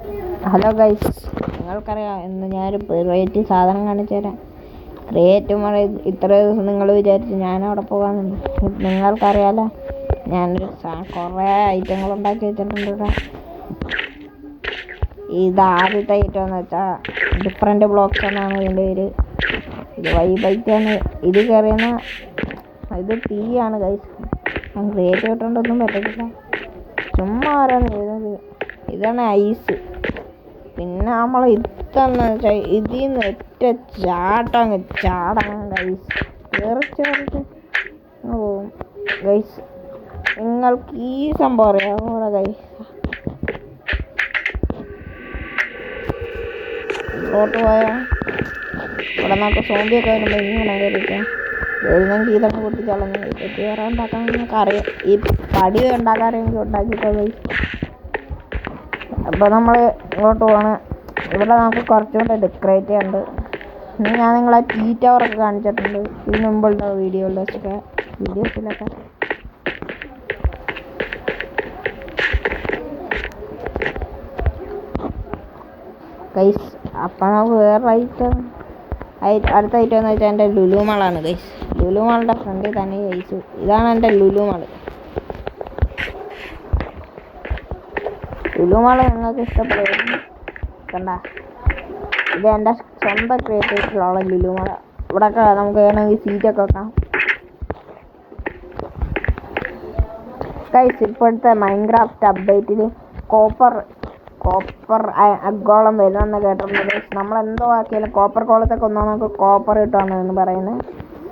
Hello guys, നിങ്ങൾക്കറിയാം ഇന്ന് ഞാനൊരു വെറൈറ്റി സാധനം കാണിച്ചു തരാം. ക്രിയേറ്റീവ് മഴ ഇത്ര ദിവസം നിങ്ങൾ വിചാരിച്ചു ഞാനവിടെ പോകാമെന്ന്. നിങ്ങൾക്കറിയാലോ, ഞാനൊരു കുറേ ഐറ്റങ്ങൾ ഉണ്ടാക്കി വെച്ചിട്ടുണ്ട് ഇവിടെ. ഇത് ആദ്യത്തെ ഐറ്റം എന്ന് വെച്ചാൽ ഡിഫറെൻറ്റ് ബ്ലോക്സ് എന്നാണ് ഇതിൻ്റെ പേര്. ഇത് വൈബൈറ്റാണ്. ഇത് കയറിയുന്ന ഇത് തീയാണ് ഗൈസ്. ഞാൻ ക്രിയേറ്റീവ് ഇട്ടുകൊണ്ടൊന്നും പറ്റത്തില്ല, ചുമ്മാ ഓരോന്ന് ചെയ്തത്. ഇതാണ് ഐസ്. പിന്നെ നമ്മൾ ഇതെന്ന് വെച്ചാൽ ഇതിൽ നിന്ന് ഒറ്റ ചാടാൻ ഗൈസ്, ചേർത്ത് ഓ ഗൈസ്, നിങ്ങൾക്ക് ഈ സംഭവം അറിയാമോ ഗൈസ്? ഇങ്ങോട്ട് പോയാൽ ഇവിടെ നമുക്ക് സോംബിയൊക്കെ വരുമ്പോൾ ഇങ്ങനെ കയറിയിരിക്കാം. വരുന്നെങ്കിൽ ഇതൊക്കെ പൊട്ടിച്ചളഞ്ഞ് വേറെ ഉണ്ടാക്കാൻ നമുക്ക് അറിയാം. ഈ പടി ഉണ്ടാക്കാറെങ്കിൽ ഉണ്ടാക്കിയിട്ടോ ഗൈസ്. അപ്പോൾ നമ്മൾ ഇങ്ങോട്ട് പോകണം. ഇവിടെ നമുക്ക് കുറച്ചുകൂടെ ഡെക്കറേറ്റ് ചെയ്യാനുണ്ട്. ഇനി ഞാൻ നിങ്ങളെ ടീ ടവറൊക്കെ കാണിച്ചിട്ടുണ്ട് ഇതിന് മുമ്പുള്ള വീഡിയോസിലൊക്കെ. ഗൈസ്, അപ്പം നമുക്ക് വേറെ അടുത്ത ഐറ്റം എന്ന് വെച്ചാൽ എൻ്റെ ലുലു മാളാണ് ഗൈസ്. ലുലു മാളിൻ്റെ ഫ്രണ്ടിൽ തന്നെ ഗൈസ്, ഇതാണ് എൻ്റെ ലുലു മാള്. ലുലു മാള് നിങ്ങൾക്ക് ഇഷ്ടപ്പെടുന്നു കണ്ട. ഇത് എൻ്റെ സ്വന്തം ക്രിയേറ്റീവിറ്റിയിലുള്ള ലുലു മാള്. ഇവിടെയൊക്കെ നമുക്ക് വേണമെങ്കിൽ സീറ്റൊക്കെ വെക്കാം ഗൈസ്. ഇപ്പോഴത്തെ മൈൻക്രാഫ്റ്റ് അപ്ഡേറ്റിൽ കോപ്പർ അഗോളം വരുമെന്ന് കേട്ടിട്ടുണ്ട്. നമ്മളെന്തോ ആക്കിയാലും കോപ്പർ കോളത്തൊക്കെ ഒന്നോ നമുക്ക് കോപ്പർ കിട്ടുമെന്ന് പറയുന്നത്.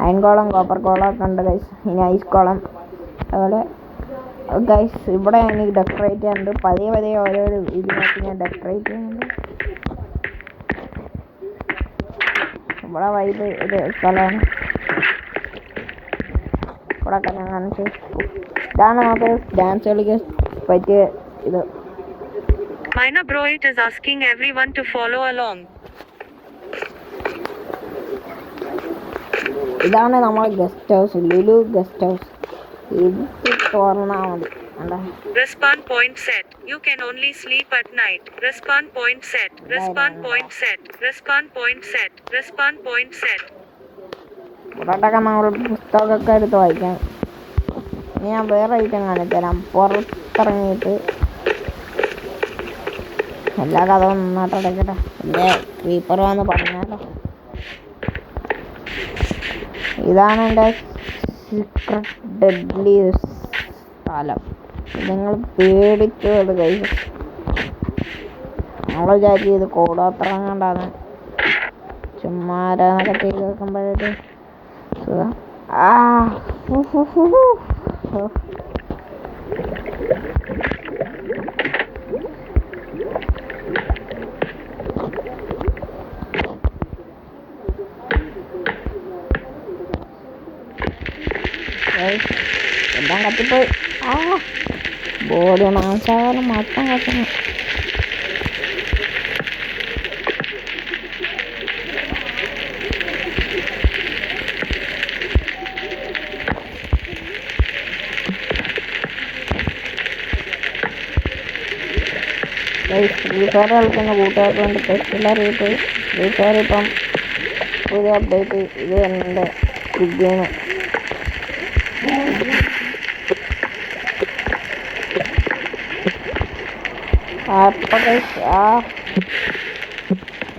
അയൺ കോപ്പർ കോളമൊക്കെ ഉണ്ട് ഗൈസ്. ഇനി ഐസ് കോളം. അതുപോലെ ഗൈസ്, ഇവിടെ എനിക്ക് ഡെക്കറേറ്റ് ചെയ്യാനുണ്ട്. പതിയെ ഓരോരോ ഇതിനകത്ത് ഞാൻ ഡെക്കറേറ്റ് ചെയ്യുന്നുണ്ട്. ഇവിടെ വൈബ് ഒരു സ്ഥലമാണ്. ഇവിടെയൊക്കെ ഞാൻ കാണിച്ചു. ഇതാണ് നമുക്ക് ഡാൻസ് കളിക്കാൻ പറ്റിയ ഇത്. Minor Broit is asking everyone to follow along. ഇതാണ് നമ്മളെ guest house, Lulu guest house. ഇത് തുറന്നാൽ മതി. Respawn point set. You can only sleep at night. Respawn point set. Respawn point set. Respawn point set. Respawn point set. ഇവിടൊക്കെ നമ്മൾ പുസ്തകമൊക്കെ എടുത്ത് വായിക്കാം. ഇനി ഞാൻ വേറെ ഐറ്റം കാണിച്ചു തരാം. പുറത്തിറങ്ങിയിട്ട് എല്ലാ കഥവും നന്നായിട്ട് അടയ്ക്കട്ടെ. എൻ്റെ ക്രീപ്പർ വന്ന് പറഞ്ഞാലോ. ഇതാണ് എൻ്റെ സീക്രട്ട് ഡെഡ്ലി സ്ഥലം. നിങ്ങൾ പേടിച്ചു അത് കഴിച്ചു. നമ്മൾ വിചാരിച്ചു ഇത് കൂടോത്രം കണ്ടാണ്. ചുമ്മാരാന്നൊക്കെ ചെയ്ത് വെക്കുമ്പോഴേക്ക് എല്ലാം കത്തിപ്പോയി. ബോഡി മാംസാകാരം മൊത്തം കത്തുന്നു. ഫ്രീ ഫയർ കളിക്കുന്ന കൂട്ടുകാർക്ക് വേണ്ടി സ്പെഷ്യൽ അറിയിപ്പ്. ഫ്രീ ഫയർ ഇപ്പം പുതിയ അപ്ഡേറ്റ് ഇത് തന്നെ സ്ക്വിഡ് ഗെയിം.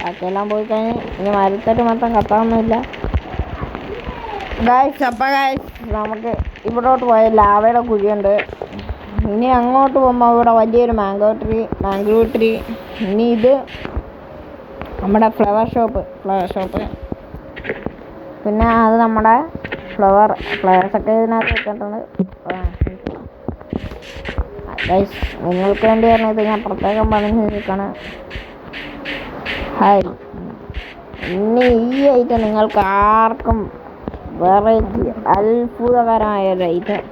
ബാക്കിയെല്ലാം പോയി കഴിഞ്ഞ് ഇനി മരത്തട്ട് മൊത്തം കത്താനൊന്നുമില്ല ഗായ്സ്. അപ്പം ഗായ്സ്, നമുക്ക് ഇവിടോട്ട് പോയ ലാവയുടെ കുഴിയുണ്ട്. ഇനി അങ്ങോട്ട് പോകുമ്പോൾ ഇവിടെ വലിയൊരു മാംഗോ ട്രീ. ഇനി ഇത് നമ്മുടെ ഫ്ലവർ ഷോപ്പ്. പിന്നെ അത് നമ്മുടെ ഫ്ലവേഴ്സൊക്കെ ഇതിനകത്ത് വെച്ചിട്ടുണ്ട് ഗൈസ്. നിങ്ങൾക്ക് വേണ്ടി പറഞ്ഞത് ഞാൻ പ്രത്യേകം പറഞ്ഞു നിൽക്കണം. ഹായ്. ഇനി ഈ ഐറ്റം നിങ്ങൾക്ക് ആർക്കും വെറൈറ്റി അത്ഭുതകരമായ ഒരു ഐറ്റം.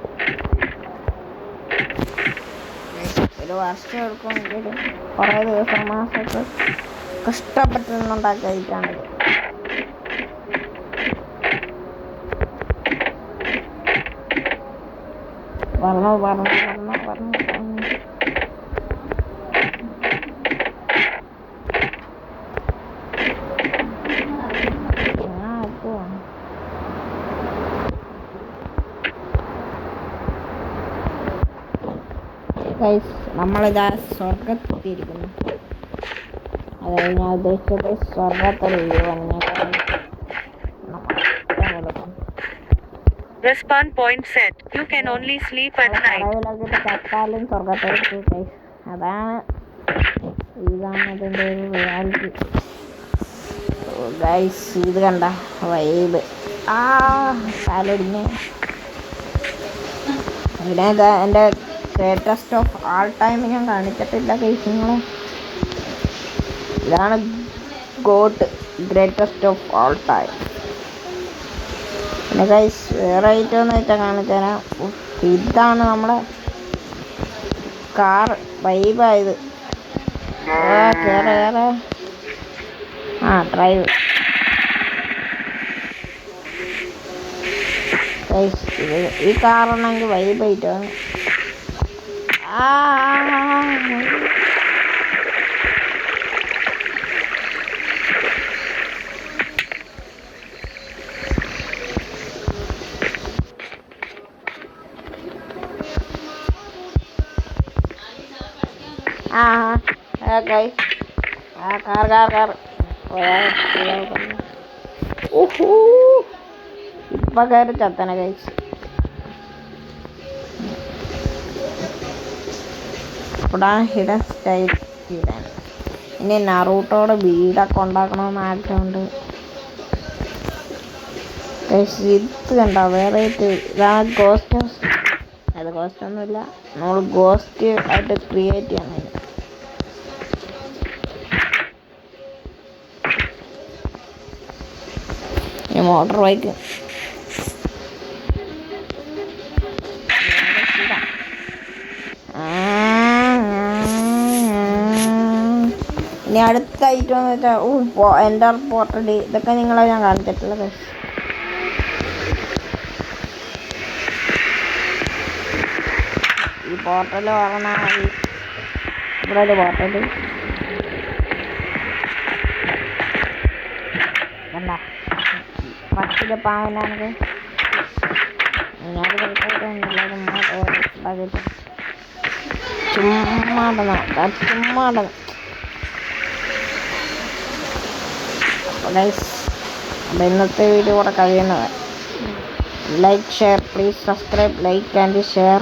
ഒരു വർഷം എടുക്കുമെങ്കിലും കുറേ ദിവസം മാസമൊക്കെ കഷ്ടപ്പെട്ടുണ്ടാക്കിയ ഐറ്റമാണിത്. പറഞ്ഞു ഗൈസ് നമ്മളിതാ സ്വർഗത്തെത്തിയിരിക്കുന്നു. അതായത് ഞാൻ ഉദ്ദേശിച്ചത് സ്വർഗത്തെ റിവ്യൂ ആണ്. Respawn point set. You can only sleep at night. ചത്താലും സ്വർഗത്തേക്ക് ഗൈസ്. ഇതാണ് അതിൻ്റെ ഒരു റിയാലിറ്റി ഗൈസ്. ഇത് കണ്ട വൈബ് കാലൊടിഞ്ഞ്. ഇവിടെ ഇതാ എൻ്റെ ഗ്രേറ്റസ്റ്റ് ഓഫ് ആൾ ടൈം ഞാൻ കാണിച്ചിട്ടില്ല ഗൈസ് നിങ്ങളെ. ഇതാണ് goat greatest of all time. പിന്നെ ഗൈസ് വേറെ ഐറ്റം എന്ന് വെച്ചാൽ കാണിച്ചു തരാം. ഇതാണ് നമ്മളെ കാർ വൈബായത്. കേറെ ഡ്രൈവ് ഗൈസ്. ഈ കാറാണെങ്കിൽ വൈബായിട്ടാണ്. ഗൈസ് കാർ ഇപ്പൊ കയറി ചത്തന ഗൈസ്. ഇവിടാണ് ഹിഡൻ സ്റ്റൈൽ ഹിഡൻ. ഇനി നറൂട്ടോടെ വീടൊക്കെ ഉണ്ടാക്കണമെന്ന് ആഗ്രഹമുണ്ട് ഗൈസ്. ഇത് കണ്ടോ വേറെ ഇതാണ് ഗോസ്റ്റ് ഹൗസ്. അത് ഗോസ്റ്റ് ഒന്നുമില്ല, നമ്മൾ ഗോസ്റ്റ് ആയിട്ട് ക്രിയേറ്റ് ചെയ്യണം. മോട്ടോർ ബൈക്ക് ഇനി അടുത്ത ഐറ്റം എന്ന് വെച്ചാൽ എൻ്റർ പോർട്ടൽ. ഇതൊക്കെ നിങ്ങളെ ഞാൻ കാണിച്ചിട്ടുള്ളത്. ഈ പോർട്ടൽ പറഞ്ഞാൽ മതി. ഇവിടെ ഒരു പോർട്ടൽ കണ്ട പത്തിലെ പാവനാണെങ്കിൽ ചുമ്മാടണം. അപ്പോൾ ഇന്നത്തെ വീഡിയോ കൂടെ കഴിയുന്നത്. Like share please subscribe like and share.